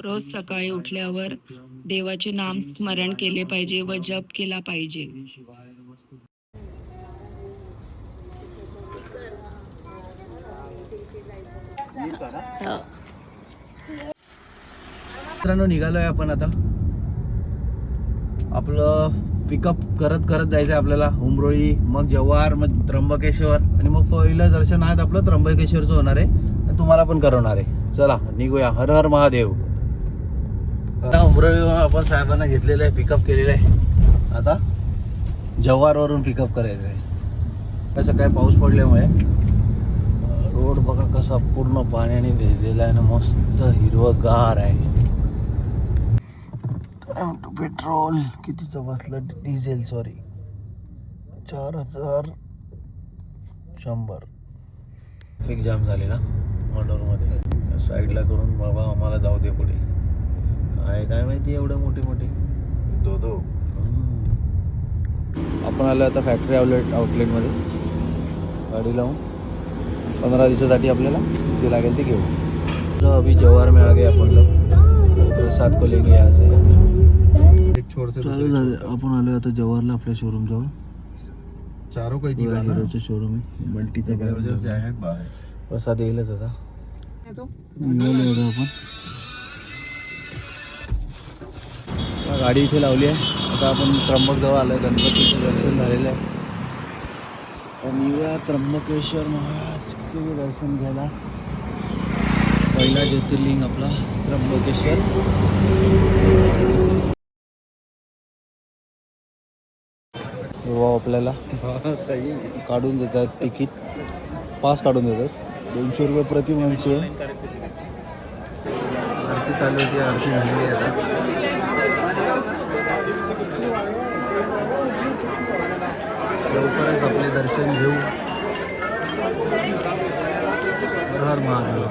रोज सकाळी उठल्यावर देवाचे नाम स्मरण केले पाहिजे व जप केला पाहिजे. मित्रांनो, निघालोय आपण आता. आपलं पिकअप करत करत जायचंय आपल्याला. उमरोळी, मग जव्हार, मग त्र्यंबकेश्वर, आणि मग पहिलं दर्शन आहे आपलं त्र्यंबकेश्वरचं होणार आहे आणि तुम्हाला पण करवणार आहे. चला निघूया. हर हर महादेव. उमरोळी आपण साहेबांना घेतलेलं आहे, पिकअप केलेलं आहे. आता जव्हारवरून पिकअप करायचं आहे. कसं काय पाऊस पडल्यामुळे रोड बघा कसा पूर्ण पाण्याने भिजलेला आहे ना, मस्त हिरवगार आहे. पेट्रोल कितीचं बसलं, डिझेल सॉरी 4100. ट्रॅफिक जाम झालेला मॉडोरमध्ये. साईडला करून बाबा आम्हाला जाऊ दे पुढे. काय माहिती एवढं मोठे दो आपण आलो आता फॅक्टरी आउटलेटमध्ये. गाडी लावून 15 दिवसासाठी आपल्याला जे लागेल ते घेऊ. अभी जव्हार में आ गए अपन लोग. प्रसाद को लेंगे यहाँ से. चालू झाले. आपण आलो आता जव्हारला आपल्या शोरूम जाऊन. चारों का हिरोचं शोरूम आहे. मल्टीचा प्रसाद येईलच आता. निघालो आपण. गाडी इथे लावली आहे. आता आपण त्र्यंबकजवळ आलो आहे. गणपतीचं दर्शन झालेलं आहे. आणि त्र्यंबकेश्वर महाराजचे दर्शन घ्यायला. पहिला ज्योतिर्लिंग आपला त्र्यंबकेश्वर. आपल्याला काढून देतात तिकीट. पास काढून देतात. 200 रुपये प्रति माणसे. आरती चालू होती. आरती झालेली आहे आता. लवकरच आपले दर्शन घेऊ. हर हर महादेव.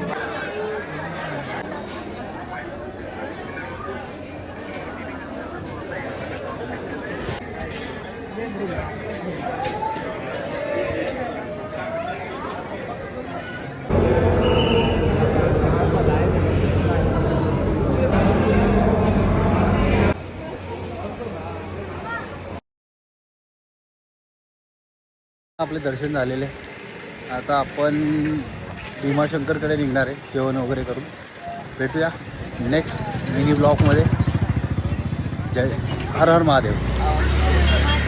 आपले दर्शन झालेले. आता आपण भीमाशंकरकडे निघणार आहे जेवण वगैरे करून. भेटूया नेक्स्ट मिनी ब्लॉगमध्ये. जय हर हर महादेव.